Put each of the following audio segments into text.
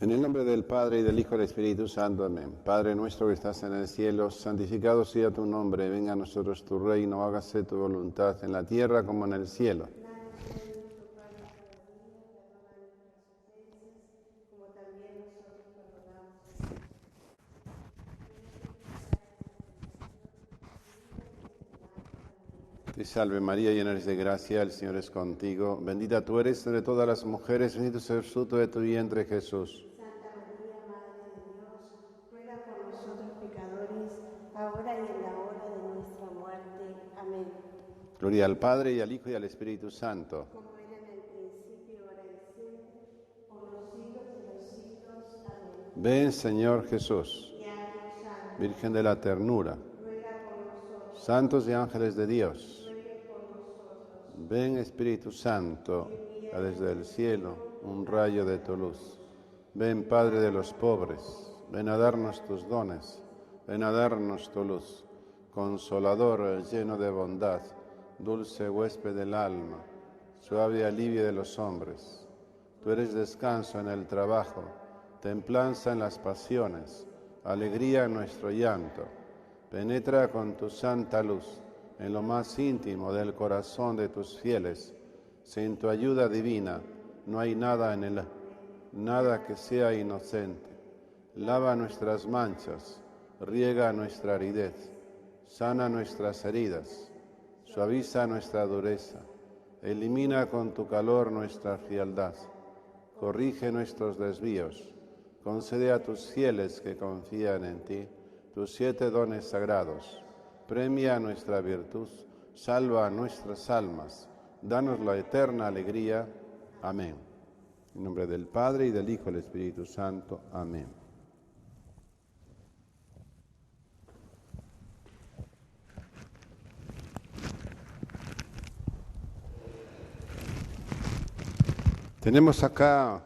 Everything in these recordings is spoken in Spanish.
En el nombre del Padre, y del Hijo, y del Espíritu Santo. Amén. Padre nuestro que estás en el cielo, santificado sea tu nombre. Venga a nosotros tu reino, hágase tu voluntad en la tierra como en el cielo. Te salve María, llena eres de gracia, el Señor es contigo. Bendita tú eres entre todas las mujeres, bendito es el fruto de tu vientre, Jesús. Santa María, Madre de Dios, ruega por nosotros pecadores, ahora y en la hora de nuestra muerte. Amén. Gloria al Padre, y al Hijo, y al Espíritu Santo. Como era en el principio, ahora y siempre, por los siglos de los siglos. Amén. Ven, Señor Jesús, Y ángel santo, Virgen de la ternura, ruega por nosotros, santos y ángeles de Dios. ruega por nosotros. Ven, Espíritu Santo, a desde el cielo un rayo de tu luz. Ven, Padre de los pobres, ven a darnos tus dones, ven a darnos tu luz. Consolador, lleno de bondad, dulce huésped del alma, suave alivio de los hombres. Tú eres descanso en el trabajo, templanza en las pasiones, alegría en nuestro llanto. Penetra con tu santa luz en lo más íntimo del corazón de tus fieles. Sin tu ayuda divina no hay nada en él, nada que sea inocente. Lava nuestras manchas, riega nuestra aridez, sana nuestras heridas, suaviza nuestra dureza, elimina con tu calor nuestra frialdad, corrige nuestros desvíos, concede a tus fieles que confían en ti tus 7 dones sagrados, premia nuestra virtud, salva nuestras almas, danos la eterna alegría. Amén. En nombre del Padre, y del Hijo, y del Espíritu Santo. Amén. Tenemos acá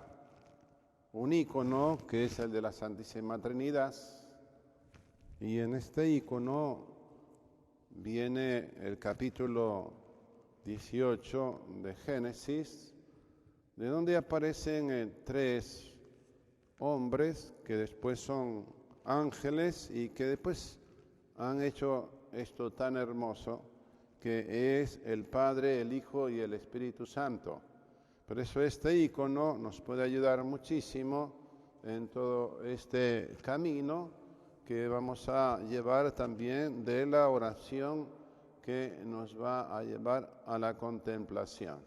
un icono que es el de la Santísima Trinidad, y en este icono viene el capítulo 18 de Génesis, de donde aparecen 3 hombres que después son ángeles y que después han hecho esto tan hermoso que es el Padre, el Hijo y el Espíritu Santo. Por eso este icono nos puede ayudar muchísimo en todo este camino que vamos a llevar también de la oración que nos va a llevar a la contemplación.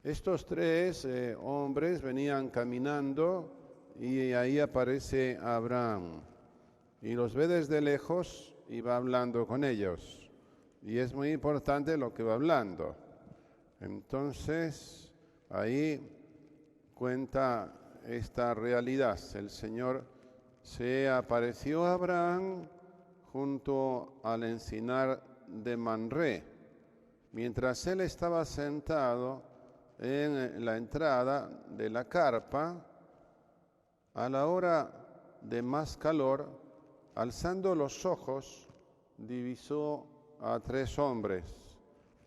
Estos 3 hombres venían caminando y ahí aparece Abraham y los ve desde lejos y va hablando con ellos. Y es muy importante lo que va hablando. Entonces, ahí cuenta esta realidad. El Señor se apareció a Abraham junto al encinar de Manré, mientras él estaba sentado en la entrada de la carpa. A la hora de más calor, alzando los ojos, divisó a 3 hombres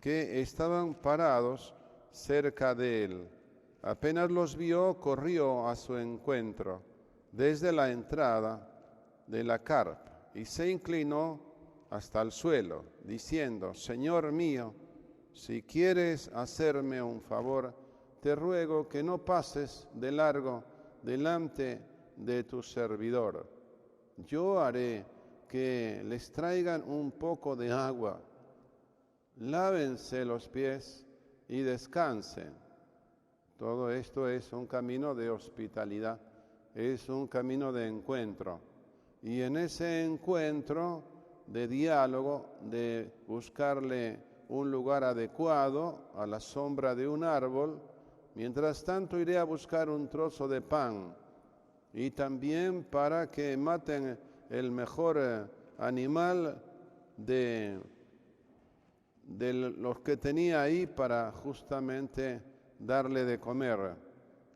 que estaban parados cerca de él. Apenas los vio, corrió a su encuentro desde la entrada de la carpa y se inclinó hasta el suelo, diciendo: Señor mío, si quieres hacerme un favor, te ruego que no pases de largo delante de tu servidor. Yo haré que les traigan un poco de agua, lávense los pies y descansen. Todo esto es un camino de hospitalidad, es un camino de encuentro. Y en ese encuentro de diálogo, de buscarle un lugar adecuado a la sombra de un árbol, mientras tanto iré a buscar un trozo de pan y también para que maten el mejor animal de los que tenía ahí para justamente darle de comer.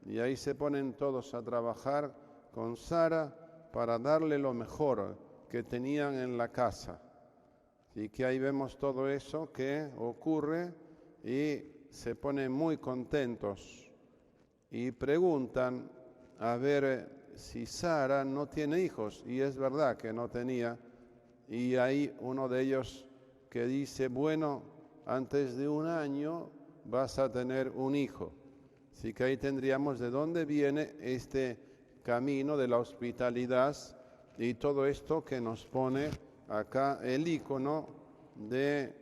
Y ahí se ponen todos a trabajar con Sara para darle lo mejor que tenían en la casa. Y que ahí vemos todo eso que ocurre y se ponen muy contentos y preguntan a ver si Sara no tiene hijos, y es verdad que no tenía, y hay uno de ellos que dice, bueno, antes de 1 año vas a tener un hijo. Así que ahí tendríamos de dónde viene este camino de la hospitalidad y todo esto que nos pone acá el icono de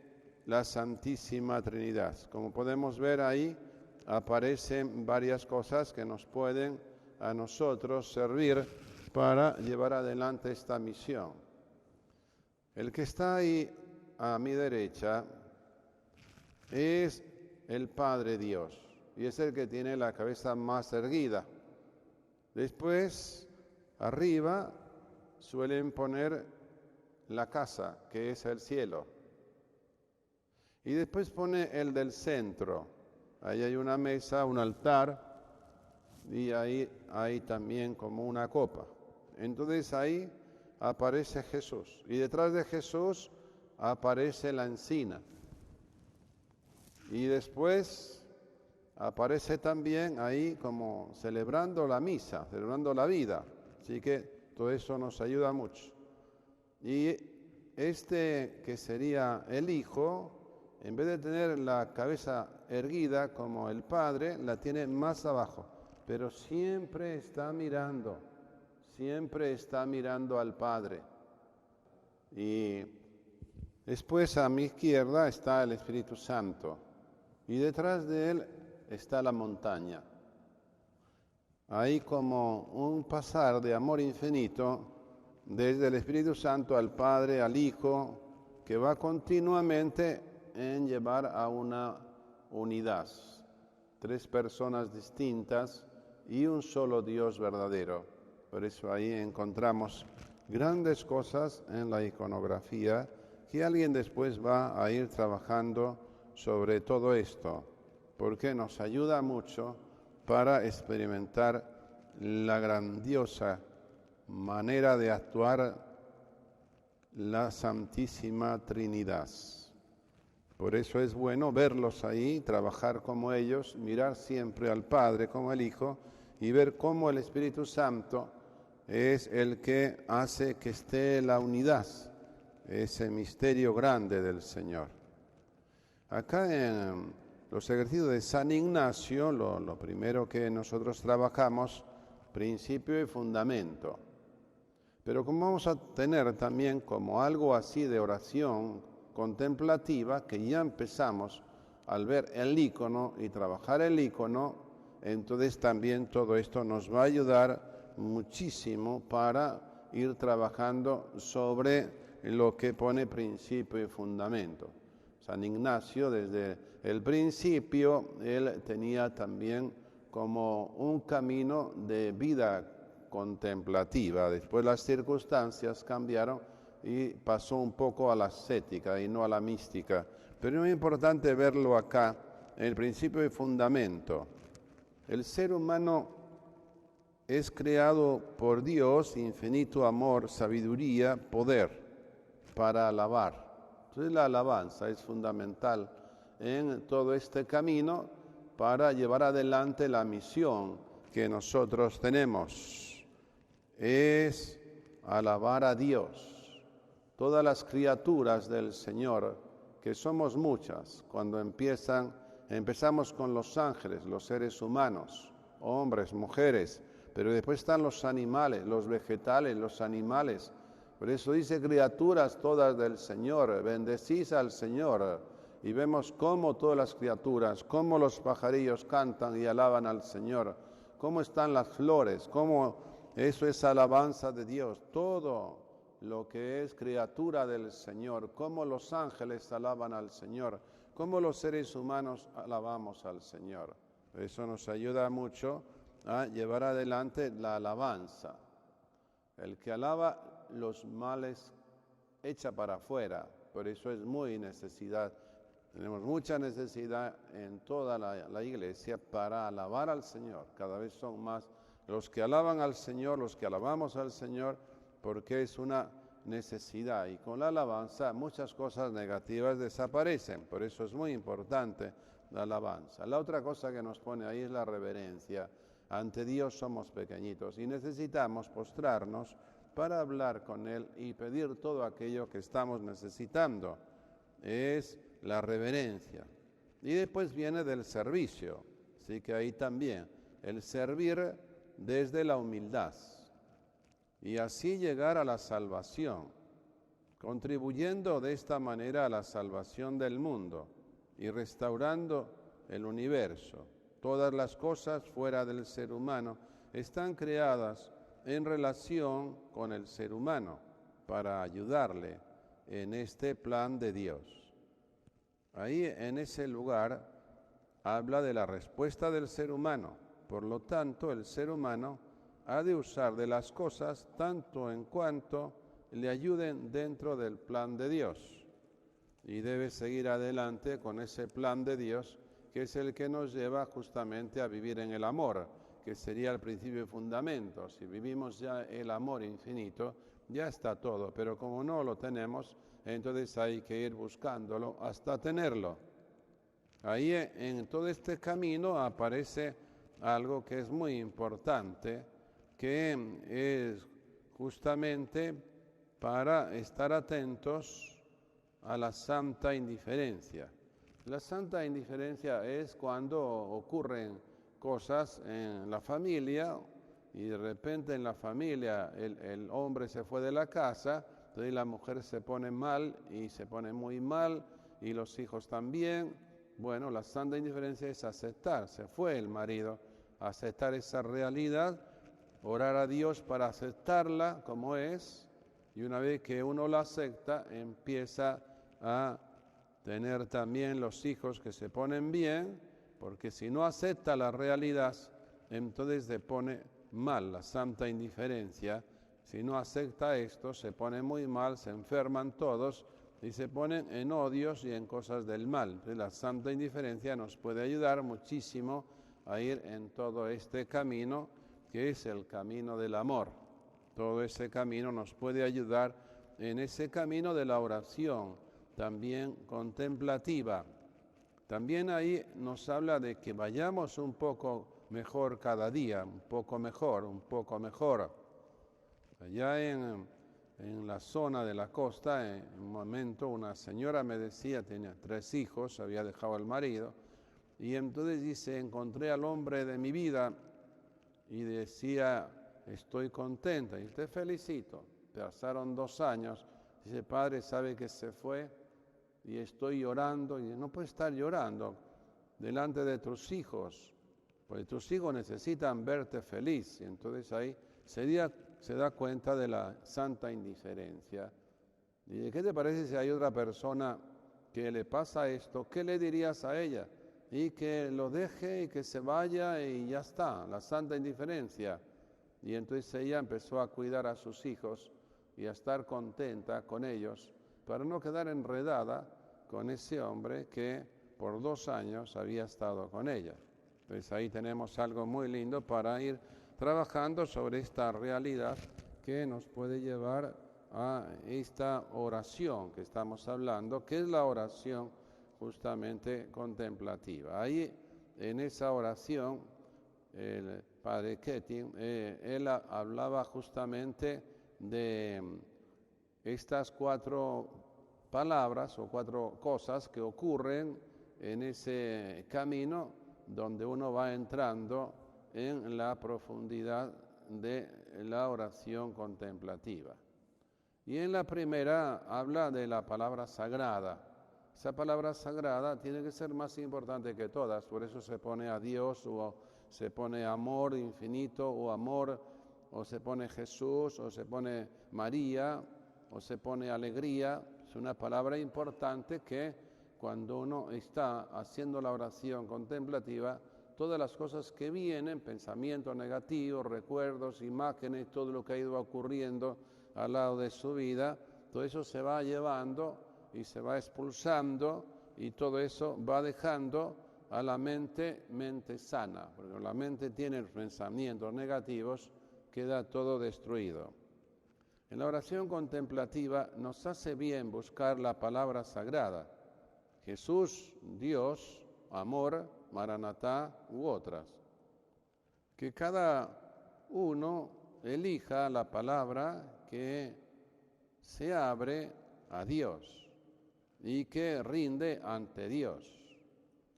la Santísima Trinidad. Como podemos ver ahí, aparecen varias cosas que nos pueden a nosotros servir para llevar adelante esta misión. El que está ahí a mi derecha es el Padre Dios y es el que tiene la cabeza más erguida. Después, arriba, suelen poner la casa, que es el cielo. Y después pone el del centro. Ahí hay una mesa, un altar, y ahí hay también como una copa. Entonces ahí aparece Jesús. Y detrás de Jesús aparece la encina. Y después aparece también ahí como celebrando la misa, celebrando la vida. Así que todo eso nos ayuda mucho. Y este que sería el Hijo, en vez de tener la cabeza erguida como el Padre, la tiene más abajo, pero siempre está mirando al Padre. Y después a mi izquierda está el Espíritu Santo y detrás de él está la montaña. Hay como un pasar de amor infinito desde el Espíritu Santo al Padre, al Hijo, que va continuamente en llevar a una unidad. 3 personas distintas y un solo Dios verdadero. Por eso ahí encontramos grandes cosas en la iconografía que alguien después va a ir trabajando sobre todo esto, porque nos ayuda mucho para experimentar la grandiosa manera de actuar la Santísima Trinidad. Por eso es bueno verlos ahí, trabajar como ellos, mirar siempre al Padre como el Hijo y ver cómo el Espíritu Santo es el que hace que esté la unidad, ese misterio grande del Señor. Acá en los ejercicios de San Ignacio, lo primero que nosotros trabajamos, principio y fundamento. Pero como vamos a tener también como algo así de oración contemplativa, que ya empezamos al ver el icono y trabajar el icono, entonces también todo esto nos va a ayudar muchísimo para ir trabajando sobre lo que pone principio y fundamento. San Ignacio, desde el principio, él tenía también como un camino de vida contemplativa. Después las circunstancias cambiaron y pasó un poco a la ascética y no a la mística. Pero es muy importante verlo acá, en el principio y fundamento. El ser humano es creado por Dios, infinito amor, sabiduría, poder, para alabar. Entonces la alabanza es fundamental en todo este camino para llevar adelante la misión que nosotros tenemos. Es alabar a Dios. Todas las criaturas del Señor, que somos muchas, cuando empezamos con los ángeles, los seres humanos, hombres, mujeres, pero después están los animales, los vegetales, los animales. Por eso dice criaturas todas del Señor, bendecís al Señor. Y vemos cómo todas las criaturas, cómo los pajarillos cantan y alaban al Señor, cómo están las flores, cómo eso es alabanza de Dios. Todo lo que es criatura del Señor, cómo los ángeles alaban al Señor, cómo los seres humanos alabamos al Señor. Eso nos ayuda mucho a llevar adelante la alabanza. El que alaba los males echa para afuera, por eso es muy necesidad. Tenemos mucha necesidad en toda la iglesia para alabar al Señor. Cada vez son más los que alaban al Señor, los que alabamos al Señor, porque es una necesidad. Y con la alabanza muchas cosas negativas desaparecen. Por eso es muy importante la alabanza. La otra cosa que nos pone ahí es la reverencia. ante Dios somos pequeñitos y necesitamos postrarnos para hablar con Él y pedir todo aquello que estamos necesitando. Es la reverencia. Y después viene del servicio, así que ahí también, el servir desde la humildad y así llegar a la salvación, contribuyendo de esta manera a la salvación del mundo y restaurando el universo. Todas las cosas fuera del ser humano están creadas en relación con el ser humano para ayudarle en este plan de Dios. Ahí en ese lugar habla de la respuesta del ser humano. Por lo tanto, el ser humano ha de usar de las cosas tanto en cuanto le ayuden dentro del plan de Dios. Y debe seguir adelante con ese plan de Dios, que es el que nos lleva justamente a vivir en el amor, que sería el principio y fundamento. Si vivimos ya el amor infinito, ya está todo, pero como no lo tenemos, entonces hay que ir buscándolo hasta tenerlo. Ahí en todo este camino aparece algo que es muy importante, que es justamente para estar atentos a la santa indiferencia. La santa indiferencia es cuando ocurren cosas en la familia y de repente en la familia el hombre se fue de la casa, entonces la mujer se pone mal y se pone muy mal y los hijos también. Bueno, la santa indiferencia es aceptar, se fue el marido, aceptar esa realidad, orar a Dios para aceptarla como es, y una vez que uno la acepta, empieza a tener también los hijos que se ponen bien, porque si no acepta la realidad, entonces se pone mal, la santa indiferencia. Si no acepta esto, se pone muy mal, se enferman todos y se ponen en odios y en cosas del mal. Entonces, la santa indiferencia nos puede ayudar muchísimo a ir en todo este camino, que es el camino del amor. Todo ese camino nos puede ayudar en ese camino de la oración, también contemplativa. También ahí nos habla de que vayamos un poco mejor cada día, un poco mejor, un poco mejor. Allá en la zona de la costa, en un momento una señora me decía, tenía 3 hijos, había dejado al marido, y entonces dice, encontré al hombre de mi vida, y decía, estoy contenta, y te felicito. Pasaron 2 años, dice, padre, ¿sabe que se fue? Y estoy llorando, y no puedes estar llorando delante de tus hijos, porque tus hijos necesitan verte feliz, y entonces ahí se da cuenta de la santa indiferencia. ¿Y qué te parece si hay otra persona que le pasa esto? ¿Qué le dirías a ella? Y que lo deje y que se vaya y ya está, la santa indiferencia. Y entonces ella empezó a cuidar a sus hijos y a estar contenta con ellos para no quedar enredada con ese hombre que por 2 años había estado con ella. Entonces ahí tenemos algo muy lindo para ir trabajando sobre esta realidad que nos puede llevar a esta oración que estamos hablando, que es la oración justamente contemplativa. Ahí en esa oración el padre Ketin, él hablaba justamente de estas 4 palabras o 4 cosas que ocurren en ese camino donde uno va entrando en la profundidad de la oración contemplativa. Y en la primera habla de la palabra sagrada. Esa palabra sagrada tiene que ser más importante que todas, por eso se pone a Dios o se pone amor infinito o amor, o se pone Jesús, o se pone María, o se pone alegría. Es una palabra importante que cuando uno está haciendo la oración contemplativa, todas las cosas que vienen, pensamientos negativos, recuerdos, imágenes, todo lo que ha ido ocurriendo al lado de su vida, todo eso se va llevando y se va expulsando y todo eso va dejando a la mente sana, porque la mente tiene pensamientos negativos, queda todo destruido. En la oración contemplativa nos hace bien buscar la palabra sagrada, Jesús, Dios, amor, Maranatá u otras. que cada uno elija la palabra que se abre a Dios y que rinde ante Dios.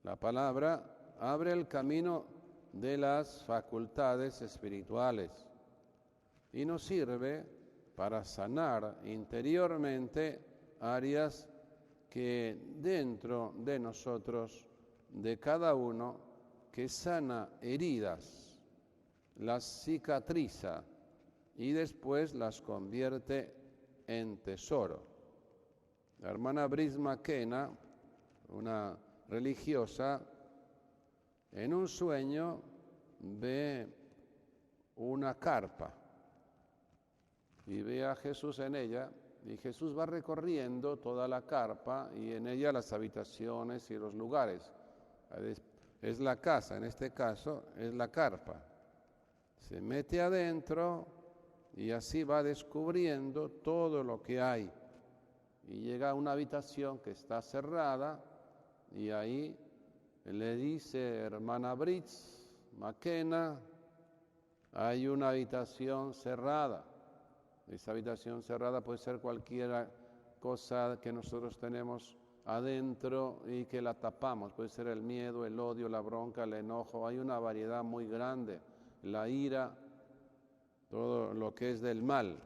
La palabra abre el camino de las facultades espirituales y nos sirve para sanar interiormente áreas que dentro de nosotros, de cada uno, que sana heridas, las cicatriza y después las convierte en tesoro. La hermana Brice McKenna, una religiosa, en un sueño ve una carpa y ve a Jesús en ella, y Jesús va recorriendo toda la carpa y en ella las habitaciones y los lugares. Es la casa, en este caso es la carpa. Se mete adentro y así va descubriendo todo lo que hay. Y llega a una habitación que está cerrada y ahí le dice, hermana Brice McKenna, hay una habitación cerrada. Esa habitación cerrada puede ser cualquier cosa que nosotros tenemos adentro y que la tapamos. Puede ser el miedo, el odio, la bronca, el enojo. Hay una variedad muy grande. La ira, todo lo que es del mal.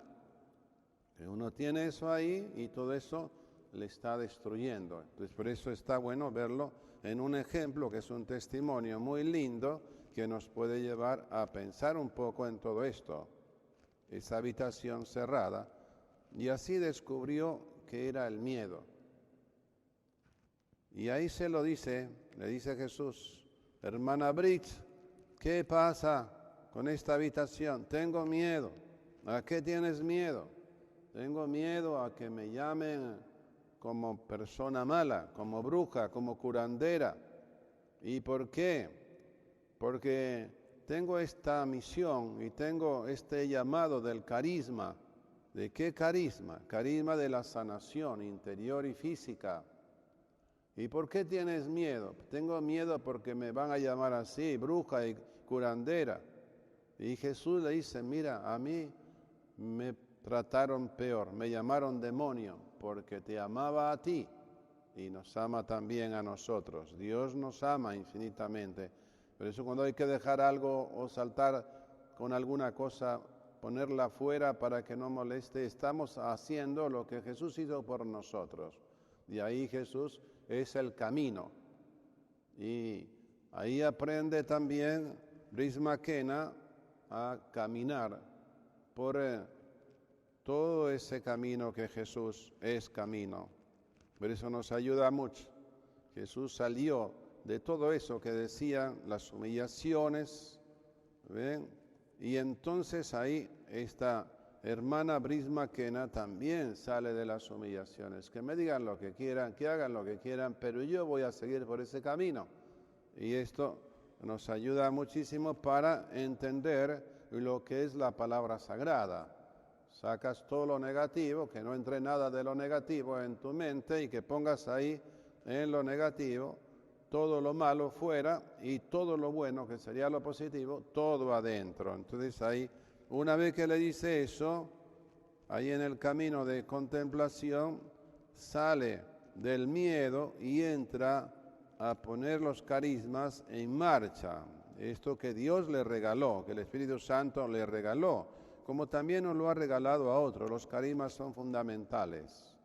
Uno tiene eso ahí y todo eso le está destruyendo. Entonces, por eso está bueno verlo en un ejemplo que es un testimonio muy lindo que nos puede llevar a pensar un poco en todo esto. Esa habitación cerrada, y así descubrió que era el miedo. Y ahí se lo dice, le dice Jesús, hermana Brice, ¿qué pasa con esta habitación? Tengo miedo. ¿A qué tienes miedo? Tengo miedo a que me llamen como persona mala, como bruja, como curandera. ¿Y por qué? Porque tengo esta misión y tengo este llamado del carisma. ¿De qué carisma? Carisma de la sanación interior y física. ¿Y por qué tienes miedo? Tengo miedo porque me van a llamar así, bruja y curandera. Y Jesús le dice, mira, a mí me trataron peor, me llamaron demonio porque te amaba a ti y nos ama también a nosotros. Dios nos ama infinitamente. Por eso cuando hay que dejar algo o saltar con alguna cosa, ponerla fuera para que no moleste, estamos haciendo lo que Jesús hizo por nosotros. Y ahí Jesús es el camino. Y ahí aprende también Brice McKenna a caminar por todo ese camino que Jesús es camino. Por eso nos ayuda mucho. Jesús salió de todo eso que decían las humillaciones, ¿ven? Y entonces ahí esta hermana Brice McKenna también sale de las humillaciones. Que me digan lo que quieran, que hagan lo que quieran, pero yo voy a seguir por ese camino. Y esto nos ayuda muchísimo para entender lo que es la palabra sagrada. Sacas todo lo negativo, que no entre nada de lo negativo en tu mente y que pongas ahí en lo negativo todo lo malo fuera y todo lo bueno, que sería lo positivo, todo adentro. Entonces ahí, una vez que le dice eso, ahí en el camino de contemplación, sale del miedo y entra a poner los carismas en marcha. Esto que Dios le regaló, que el Espíritu Santo le regaló, como también nos lo ha regalado a otros. Los carismas son fundamentales.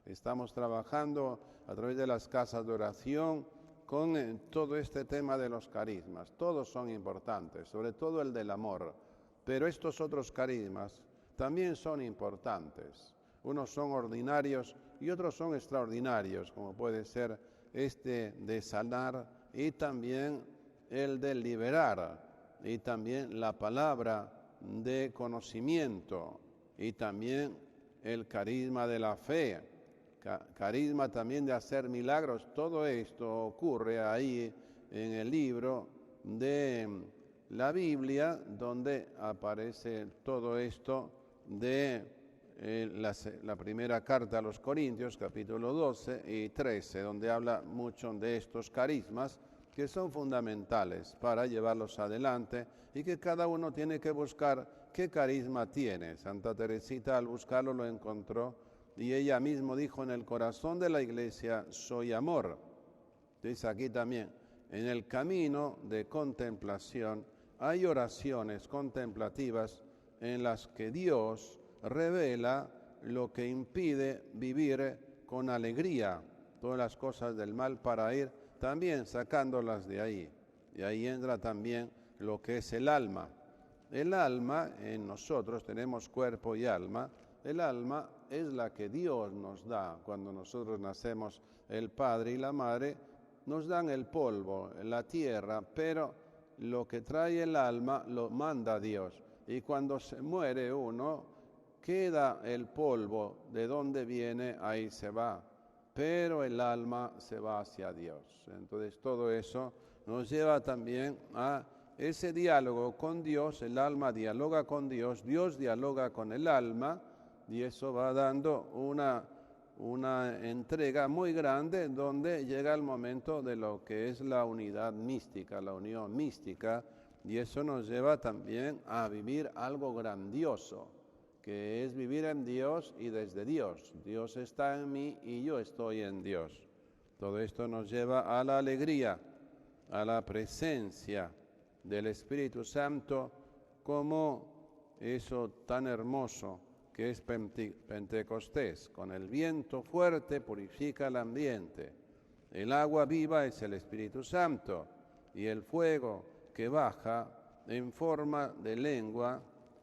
Estamos trabajando a través de las casas de oración con todo este tema de los carismas. Todos son importantes, sobre todo el del amor. Pero estos otros carismas también son importantes. Unos son ordinarios y otros son extraordinarios, como puede ser este de sanar y también el de liberar, y también la palabra de conocimiento, y también el carisma de la fe, carisma también de hacer milagros. Todo esto ocurre ahí en el libro de la Biblia, donde aparece todo esto de la primera carta a los Corintios, capítulo 12 y 13, donde habla mucho de estos carismas que son fundamentales para llevarlos adelante y que cada uno tiene que buscar qué carisma tiene. Santa Teresita al buscarlo lo encontró y ella misma dijo: en el corazón de la Iglesia soy amor. Dice aquí también, en el camino de contemplación hay oraciones contemplativas en las que Dios revela lo que impide vivir con alegría todas las cosas del mal, para ir también sacándolas de ahí. Y ahí entra también lo que es el alma. El alma, en nosotros tenemos cuerpo y alma. El alma es la que Dios nos da. Cuando nosotros nacemos, el Padre y la Madre nos dan el polvo, la tierra, pero lo que trae el alma lo manda Dios. Y cuando se muere uno, queda el polvo, de donde viene, ahí se va. Pero el alma se va hacia Dios. Entonces todo eso nos lleva también a ese diálogo con Dios. El alma dialoga con Dios, Dios dialoga con el alma, y eso va dando una entrega muy grande, donde llega el momento de lo que es la unidad mística, la unión mística, y eso nos lleva también a vivir algo grandioso, que es vivir en Dios y desde Dios. Dios está en mí y yo estoy en Dios. Todo esto nos lleva a la alegría, a la presencia del Espíritu Santo, como eso tan hermoso que es Pentecostés. Con el viento fuerte purifica el ambiente. El agua viva es el Espíritu Santo, y el fuego que baja en forma de lengua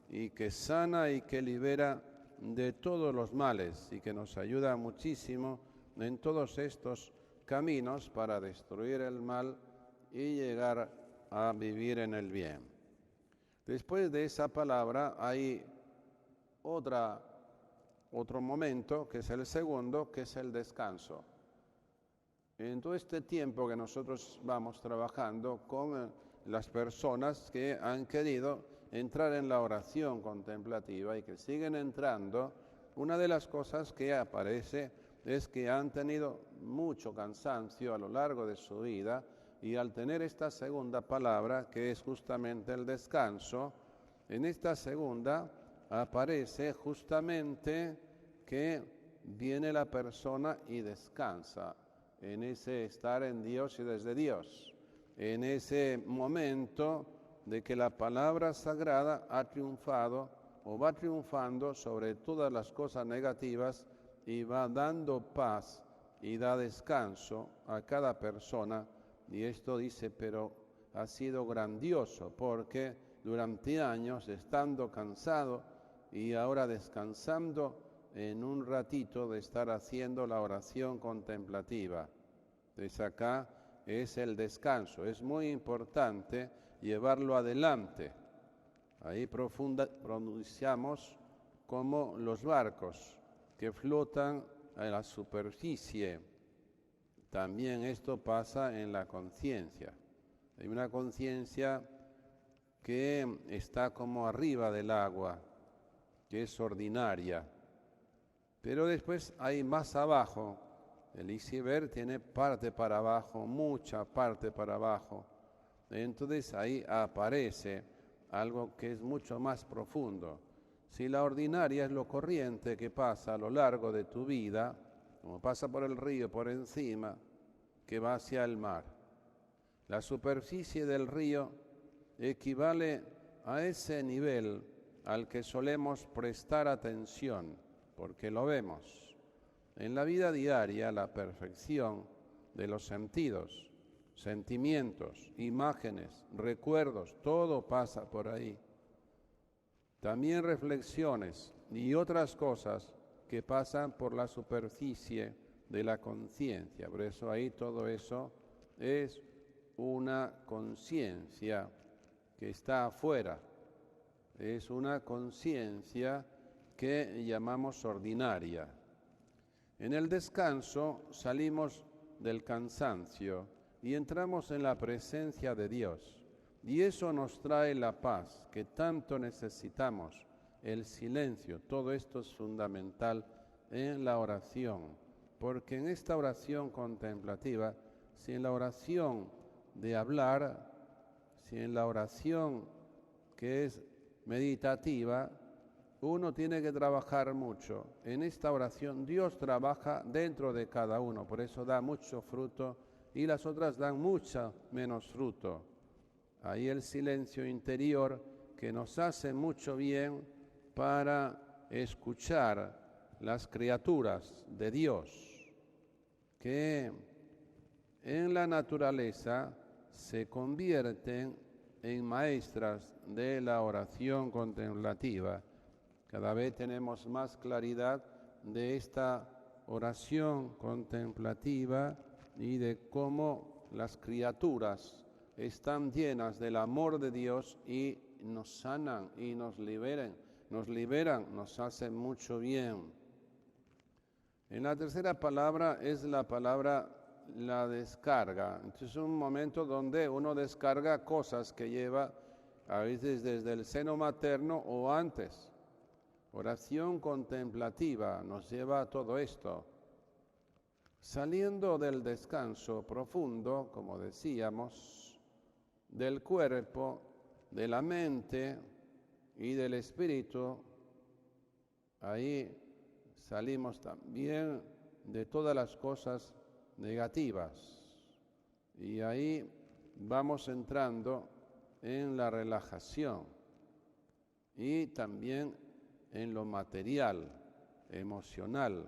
y que sana y que libera de todos los males y que nos ayuda muchísimo en todos estos caminos para destruir el mal y llegar a vivir en el bien. Después de esa palabra hay otro momento, que es el segundo, que es el descanso. En todo este tiempo que nosotros vamos trabajando con las personas que han querido entrar en la oración contemplativa y que siguen entrando, una de las cosas que aparece es que han tenido mucho cansancio a lo largo de su vida, y al tener esta segunda palabra, que es justamente el descanso, en esta segunda aparece justamente que viene la persona y descansa en ese estar en Dios y desde Dios, en ese momento de que la palabra sagrada ha triunfado o va triunfando sobre todas las cosas negativas y va dando paz y da descanso a cada persona. Y esto dice, pero ha sido grandioso, porque durante años, estando cansado y ahora descansando en un ratito de estar haciendo la oración contemplativa. Entonces acá es el descanso. Es muy importante llevarlo adelante. Ahí pronunciamos como los barcos que flotan en la superficie. También esto pasa en la conciencia. Hay una conciencia que está como arriba del agua, que es ordinaria. Pero después hay más abajo. El iceberg tiene parte para abajo, mucha parte para abajo. Entonces ahí aparece algo que es mucho más profundo. Si la ordinaria es lo corriente que pasa a lo largo de tu vida, como pasa por el río por encima, que va hacia el mar. La superficie del río equivale a ese nivel al que solemos prestar atención, porque lo vemos. En la vida diaria, la perfección de los sentidos, sentimientos, imágenes, recuerdos, todo pasa por ahí. También reflexiones y otras cosas que pasan por la superficie de la conciencia. Por eso ahí todo eso es una conciencia que está afuera. Es una conciencia que llamamos ordinaria. En el descanso salimos del cansancio y entramos en la presencia de Dios. Y eso nos trae la paz que tanto necesitamos, el silencio. Todo esto es fundamental en la oración, porque en esta oración contemplativa, si en la oración de hablar, si en la oración que es meditativa, uno tiene que trabajar mucho. En esta oración Dios trabaja dentro de cada uno, por eso da mucho fruto y las otras dan mucho menos fruto. Ahí el silencio interior que nos hace mucho bien para escuchar las criaturas de Dios, que en la naturaleza se convierten en maestras de la oración contemplativa. Cada vez tenemos más claridad de esta oración contemplativa y de cómo las criaturas están llenas del amor de Dios y nos sanan y nos liberan, nos hacen mucho bien. En la tercera palabra es la palabra la descarga. Entonces es un momento donde uno descarga cosas que lleva a veces desde el seno materno o antes. Oración contemplativa nos lleva a todo esto. Saliendo del descanso profundo, como decíamos, del cuerpo, de la mente y del espíritu, ahí salimos también de todas las cosas negativas y ahí vamos entrando en la relajación y también en lo material, emocional,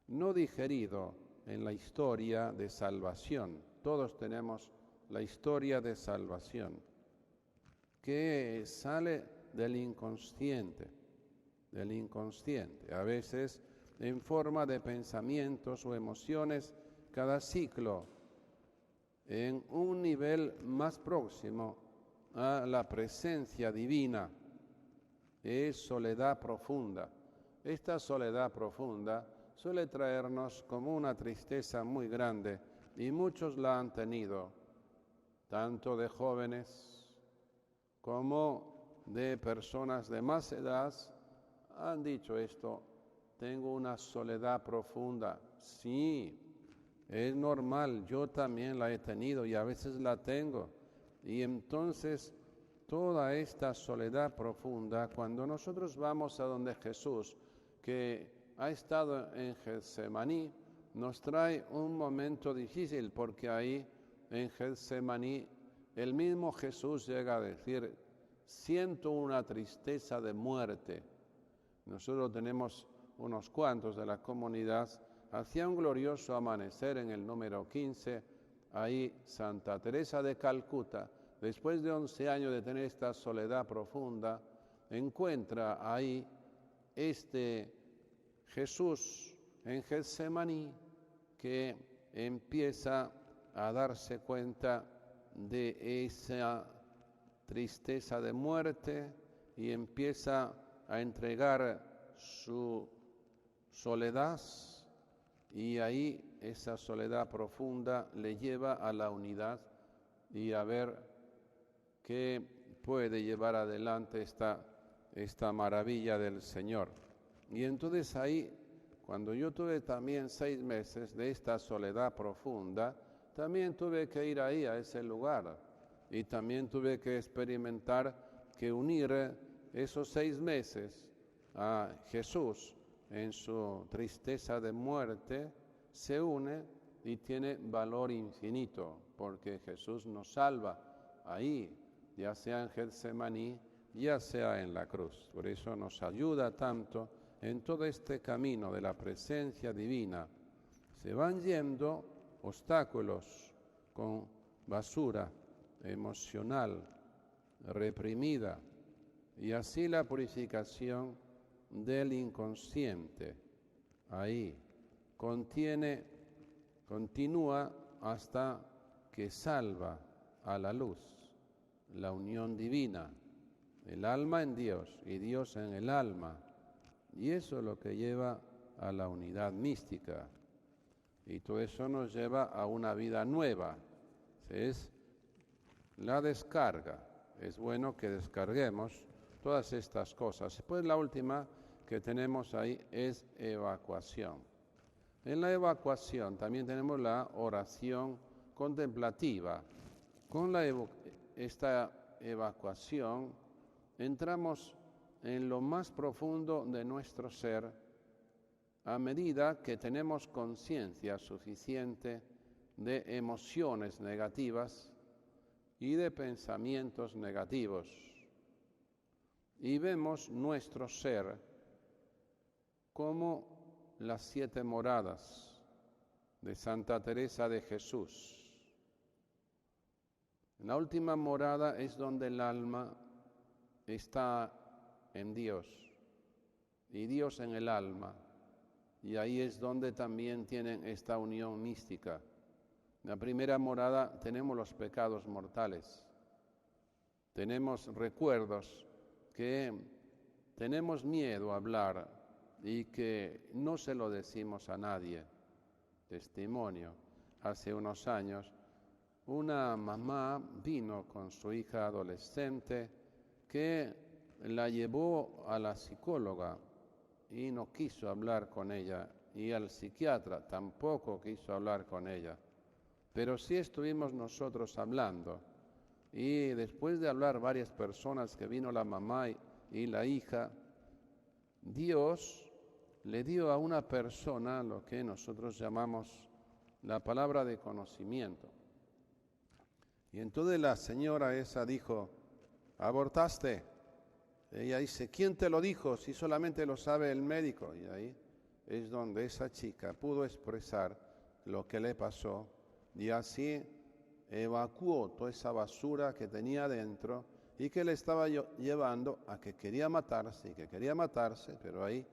no digerido en la historia de salvación. Todos tenemos la historia de salvación que sale del inconsciente, a veces en forma de pensamientos o emociones, cada ciclo en un nivel más próximo a la presencia divina. Es soledad profunda. Esta soledad profunda suele traernos como una tristeza muy grande y muchos la han tenido, tanto de jóvenes como de personas de más edad. Han dicho esto, tengo una soledad profunda. Sí, es normal, yo también la he tenido y a veces la tengo. Y entonces toda esta soledad profunda, cuando nosotros vamos a donde Jesús, que ha estado en Getsemaní, nos trae un momento difícil, porque ahí en Getsemaní el mismo Jesús llega a decir, siento una tristeza de muerte. Nosotros tenemos unos cuantos de la comunidad, hacía un glorioso amanecer en el número 15, ahí Santa Teresa de Calcuta, después de 11 años de tener esta soledad profunda, encuentra ahí este Jesús en Getsemaní que empieza a darse cuenta de esa tristeza de muerte y empieza a entregar su soledad, y ahí esa soledad profunda le lleva a la unidad y a ver qué puede llevar adelante esta maravilla del Señor. Y entonces ahí, cuando yo tuve también 6 meses de esta soledad profunda, también tuve que ir ahí a ese lugar y también tuve que experimentar que unir esos 6 meses a Jesús en su tristeza de muerte se une y tiene valor infinito, porque Jesús nos salva ahí, ya sea en Getsemaní, ya sea en la cruz. Por eso nos ayuda tanto en todo este camino de la presencia divina. Se van yendo obstáculos con basura emocional reprimida, y así la purificación del inconsciente ahí continúa hasta que salva a la luz, la unión divina, el alma en Dios y Dios en el alma, y eso es lo que lleva a la unidad mística, y todo eso nos lleva a una vida nueva. Es la descarga. Es bueno que descarguemos todas estas cosas. Después la última que tenemos ahí es evacuación. En la evacuación también tenemos la oración contemplativa. Con esta evacuación entramos en lo más profundo de nuestro ser a medida que tenemos conciencia suficiente de emociones negativas y de pensamientos negativos. Y vemos nuestro ser como las 7 moradas de Santa Teresa de Jesús. La última morada es donde el alma está en Dios y Dios en el alma. Y ahí es donde también tienen esta unión mística. En la primera morada tenemos los pecados mortales. Tenemos recuerdos que tenemos miedo a hablar y que no se lo decimos a nadie. Testimonio. Hace unos años una mamá vino con su hija adolescente que la llevó a la psicóloga y no quiso hablar con ella, y al psiquiatra tampoco quiso hablar con ella. Pero sí estuvimos nosotros hablando, y después de hablar varias personas, que vino la mamá y la hija, Dios le dio a una persona lo que nosotros llamamos la palabra de conocimiento. Y entonces la señora esa dijo: ¿abortaste? Ella dice: ¿quién te lo dijo? Si solamente lo sabe el médico. Y ahí es donde esa chica pudo expresar lo que le pasó y así evacuó toda esa basura que tenía dentro y que le estaba llevando a que quería matarse y que quería matarse, pero ahí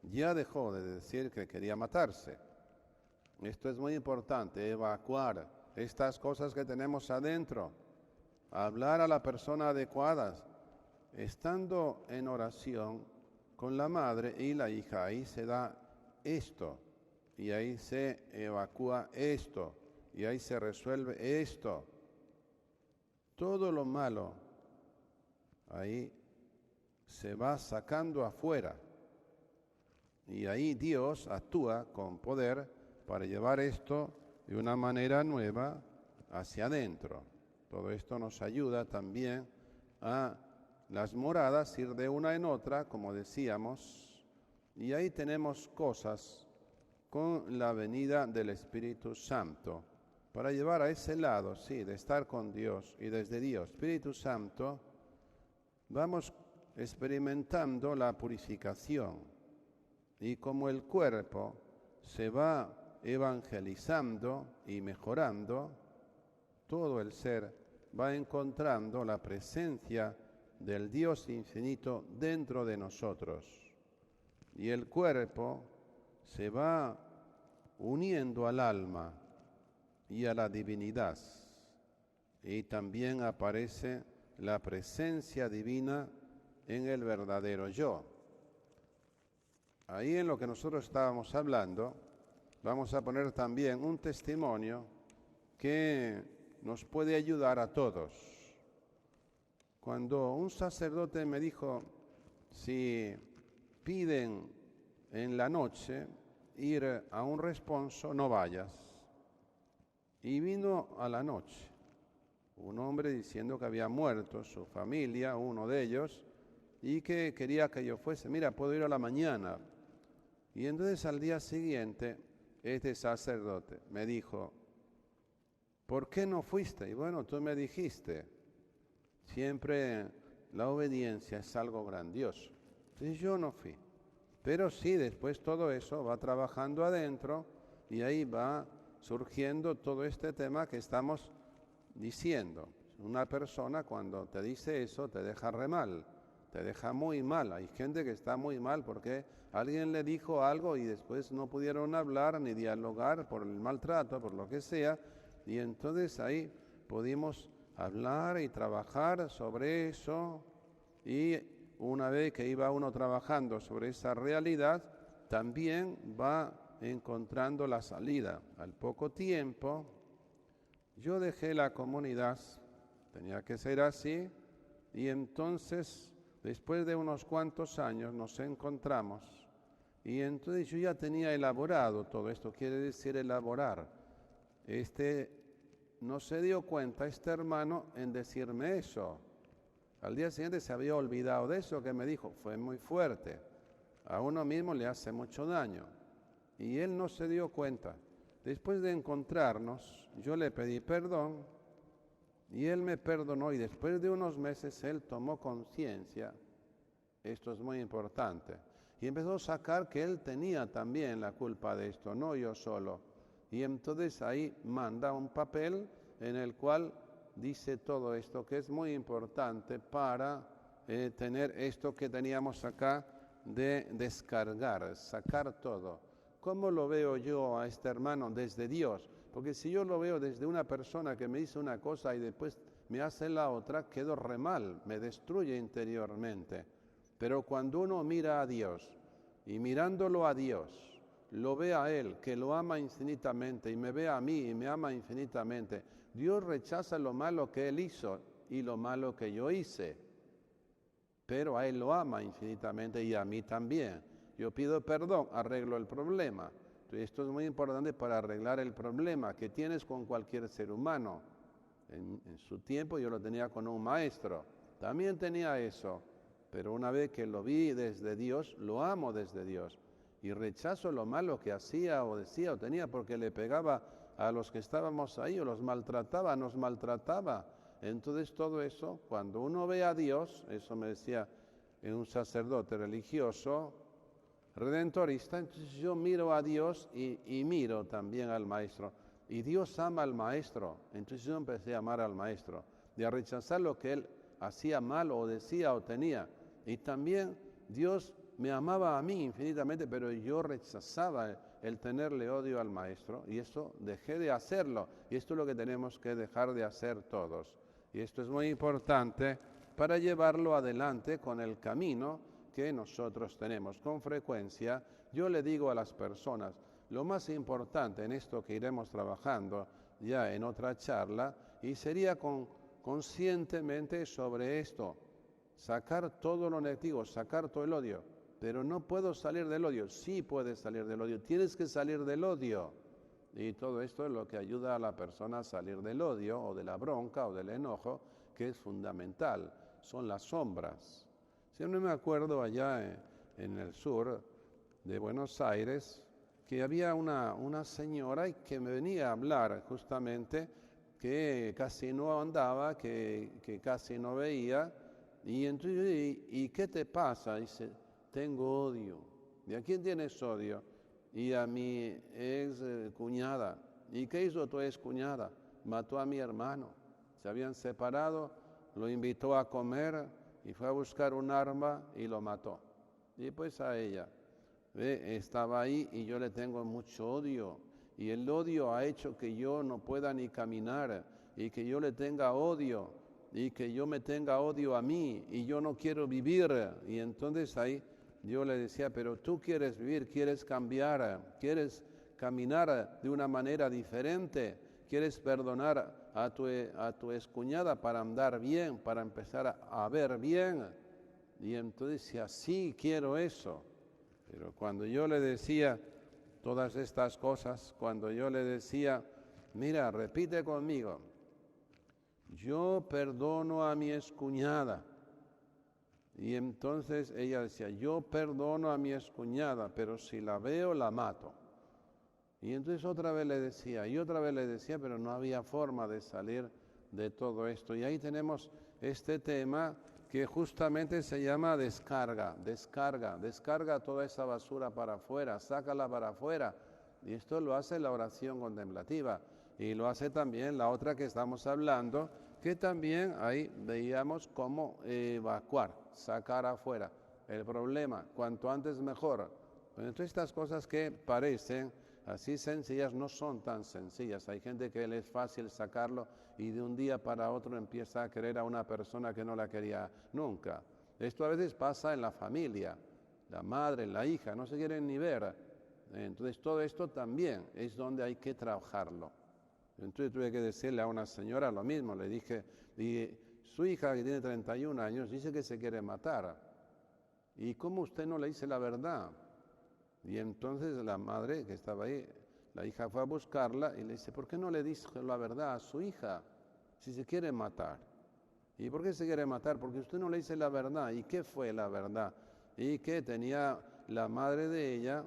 ya dejó de decir que quería matarse. Esto es muy importante, evacuar estas cosas que tenemos adentro, hablar a la persona adecuada. Estando en oración con la madre y la hija, ahí se da esto, y ahí se evacúa esto, y ahí se resuelve esto. Todo lo malo, ahí se va sacando afuera, y ahí Dios actúa con poder para llevar esto de una manera nueva hacia adentro. Todo esto nos ayuda también a las moradas, ir de una en otra, como decíamos, y ahí tenemos cosas con la venida del Espíritu Santo, para llevar a ese lado, sí, de estar con Dios y desde Dios, Espíritu Santo, vamos experimentando la purificación, y como el cuerpo se va evangelizando y mejorando, todo el ser va encontrando la presencia del Dios infinito dentro de nosotros. Y el cuerpo se va uniendo al alma y a la divinidad. Y también aparece la presencia divina en el verdadero yo. Ahí en lo que nosotros estábamos hablando, vamos a poner también un testimonio que nos puede ayudar a todos. Cuando un sacerdote me dijo: si piden en la noche ir a un responso, no vayas. Y vino a la noche un hombre diciendo que había muerto su familia, uno de ellos, y que quería que yo fuese. Mira, puedo ir a la mañana. Y entonces al día siguiente, este sacerdote me dijo: ¿por qué no fuiste? Y bueno, tú me dijiste. Siempre la obediencia es algo grandioso. Entonces yo no fui. Pero sí, después todo eso va trabajando adentro y ahí va surgiendo todo este tema que estamos diciendo. Una persona cuando te dice eso te deja re mal, te deja muy mal. Hay gente que está muy mal porque alguien le dijo algo y después no pudieron hablar ni dialogar por el maltrato, por lo que sea, y entonces ahí pudimos hablar y trabajar sobre eso, y una vez que iba uno trabajando sobre esa realidad, también va encontrando la salida. Al poco tiempo, yo dejé la comunidad, tenía que ser así, y entonces, después de unos cuantos años, nos encontramos, y entonces yo ya tenía elaborado todo esto, quiere decir elaborar, no se dio cuenta este hermano en decirme eso. Al día siguiente se había olvidado de eso que me dijo. Fue muy fuerte. A uno mismo le hace mucho daño. Y él no se dio cuenta. Después de encontrarnos, yo le pedí perdón y él me perdonó. Y después de unos meses él tomó conciencia. Esto es muy importante. Y empezó a sacar que él tenía también la culpa de esto, no yo solo. Y entonces ahí manda un papel en el cual dice todo esto, que es muy importante para tener esto que teníamos acá de descargar, sacar todo. ¿Cómo lo veo yo a este hermano desde Dios? Porque si yo lo veo desde una persona que me dice una cosa y después me hace la otra, quedo re mal, me destruye interiormente. Pero cuando uno mira a Dios y mirándolo a Dios, lo ve a Él, que lo ama infinitamente, y me ve a mí y me ama infinitamente, Dios rechaza lo malo que Él hizo y lo malo que yo hice. Pero a Él lo ama infinitamente y a mí también. Yo pido perdón, arreglo el problema. Entonces, esto es muy importante para arreglar el problema que tienes con cualquier ser humano. En su tiempo yo lo tenía con un maestro, también tenía eso. Pero una vez que lo vi desde Dios, lo amo desde Dios. Y rechazo lo malo que hacía o decía o tenía porque le pegaba a los que estábamos ahí o los maltrataba, nos maltrataba. Entonces todo eso, cuando uno ve a Dios, eso me decía un sacerdote religioso, redentorista, entonces yo miro a Dios y miro también al maestro. Y Dios ama al maestro, entonces yo empecé a amar al maestro, de a rechazar lo que él hacía mal o decía o tenía. Y también Dios me amaba a mí infinitamente, pero yo rechazaba el tenerle odio al maestro y eso dejé de hacerlo. Y esto es lo que tenemos que dejar de hacer todos. Y esto es muy importante para llevarlo adelante con el camino que nosotros tenemos. Con frecuencia yo le digo a las personas, lo más importante en esto que iremos trabajando ya en otra charla, y sería conscientemente sobre esto, sacar todo lo negativo, sacar todo el odio. Pero no puedo salir del odio. Sí puedes salir del odio, tienes que salir del odio. Y todo esto es lo que ayuda a la persona a salir del odio o de la bronca o del enojo, que es fundamental. Son las sombras. Siempre me acuerdo allá en el sur de Buenos Aires que había una señora que me venía a hablar justamente que casi no andaba, que casi no veía. Y entonces, ¿y qué te pasa? Dice, tengo odio. ¿Y a quién tienes odio? Y a mi ex cuñada. ¿Y qué hizo tu ex cuñada? Mató a mi hermano. Se habían separado, lo invitó a comer y fue a buscar un arma y lo mató. Y pues a ella. Estaba ahí y yo le tengo mucho odio. Y el odio ha hecho que yo no pueda ni caminar y que yo le tenga odio y que yo me tenga odio a mí y yo no quiero vivir. Y entonces ahí yo le decía, pero tú quieres vivir, quieres cambiar, quieres caminar de una manera diferente, quieres perdonar a tu excuñada para andar bien, para empezar a ver bien. Y entonces decía, sí, quiero eso. Pero cuando yo le decía todas estas cosas, cuando yo le decía, mira, repite conmigo, yo perdono a mi excuñada. Y entonces ella decía, yo perdono a mi excuñada, pero si la veo, la mato. Y entonces otra vez le decía, y otra vez le decía, pero no había forma de salir de todo esto. Y ahí tenemos este tema que justamente se llama descarga toda esa basura para afuera, sácala para afuera. Y esto lo hace la oración contemplativa. Y lo hace también la otra que estamos hablando, que también ahí veíamos cómo evacuar, sacar afuera el problema, cuanto antes mejor. Pero entonces estas cosas que parecen así sencillas no son tan sencillas. Hay gente que le es fácil sacarlo y de un día para otro empieza a querer a una persona que no la quería nunca. Esto a veces pasa en la familia, la madre, la hija, no se quieren ni ver. Entonces todo esto también es donde hay que trabajarlo. Entonces tuve que decirle a una señora lo mismo, le dije, y su hija que tiene 31 años dice que se quiere matar. ¿Y cómo usted no le dice la verdad? Y entonces la madre que estaba ahí, La hija fue a buscarla y le dice, ¿por qué no le dijo la verdad a su hija si se quiere matar? ¿Y por qué se quiere matar? Porque usted no le dice la verdad. ¿Y qué fue la verdad? Y que tenía la madre de ella,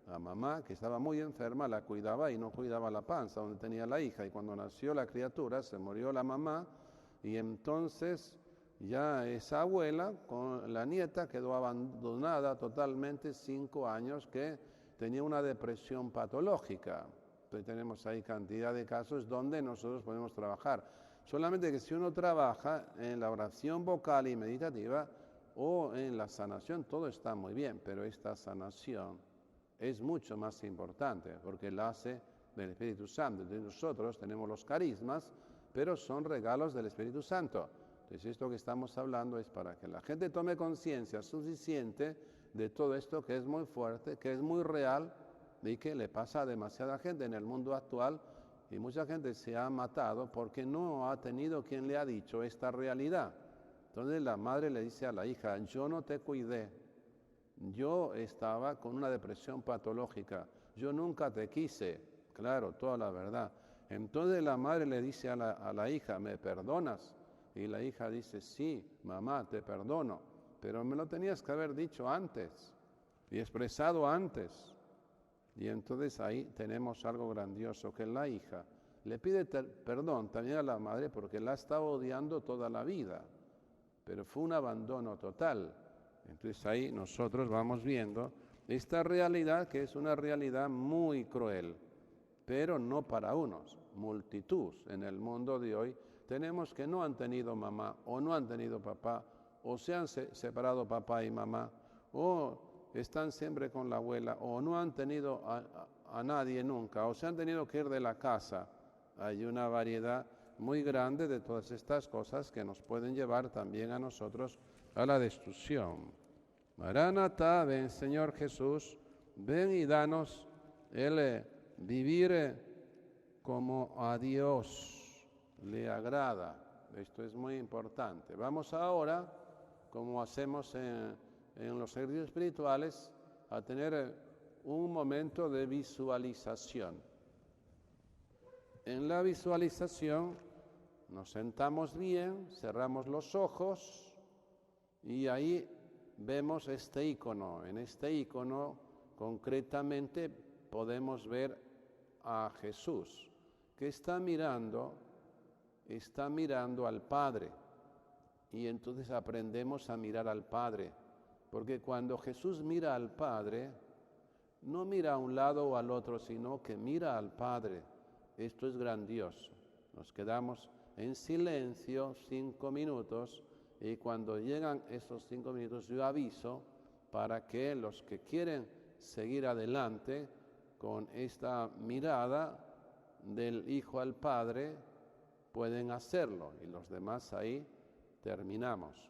la mamá, que estaba muy enferma, la cuidaba y no cuidaba la panza donde tenía la hija. Y cuando nació la criatura, se murió la mamá y entonces ya esa abuela con la nieta quedó abandonada totalmente, 5 años, que tenía una depresión patológica. Entonces tenemos ahí cantidad de casos donde nosotros podemos trabajar. Solamente que si uno trabaja en la oración vocal y meditativa o en la sanación, todo está muy bien, pero esta sanación es mucho más importante porque la hace del Espíritu Santo. Entonces nosotros tenemos los carismas, pero son regalos del Espíritu Santo. Entonces esto que estamos hablando es para que la gente tome conciencia suficiente de todo esto que es muy fuerte, que es muy real y que le pasa a demasiada gente en el mundo actual. Y mucha gente se ha matado porque no ha tenido quien le ha dicho esta realidad. Entonces la madre le dice a la hija, yo no te cuidé, yo estaba con una depresión patológica, yo nunca te quise, claro, toda la verdad. Entonces la madre le dice a la hija, ¿me perdonas? Y la hija dice, sí, mamá, te perdono, pero me lo tenías que haber dicho antes y expresado antes. Y entonces ahí tenemos algo grandioso, que la hija le pide perdón también a la madre porque la está odiando toda la vida, pero fue un abandono total. Entonces ahí nosotros vamos viendo esta realidad que es una realidad muy cruel, pero no para unos, multitud en el mundo de hoy. Tenemos que no han tenido mamá o no han tenido papá o se han separado papá y mamá o están siempre con la abuela o no han tenido a nadie nunca o se han tenido que ir de la casa. Hay una variedad muy grande de todas estas cosas que nos pueden llevar también a nosotros a la destrucción. Maranatha, ven Señor Jesús, ven y danos el vivir como a Dios le agrada. Esto es muy importante. Vamos ahora, como hacemos en los ejercicios espirituales, a tener un momento de visualización. En la visualización nos sentamos bien, cerramos los ojos y ahí vemos este icono. En este icono concretamente podemos ver a Jesús que está mirando al Padre y entonces aprendemos a mirar al Padre. Porque cuando Jesús mira al Padre, no mira a un lado o al otro, sino que mira al Padre. Esto es grandioso. Nos quedamos en silencio 5 minutos y cuando llegan esos 5 minutos yo aviso para que los que quieren seguir adelante con esta mirada del Hijo al Padre pueden hacerlo y los demás ahí terminamos.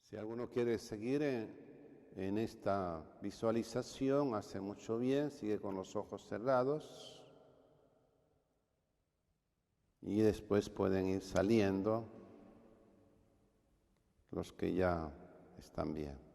Si alguno quiere seguir en esta visualización, hace mucho bien, sigue con los ojos cerrados y después pueden ir saliendo los que ya están bien.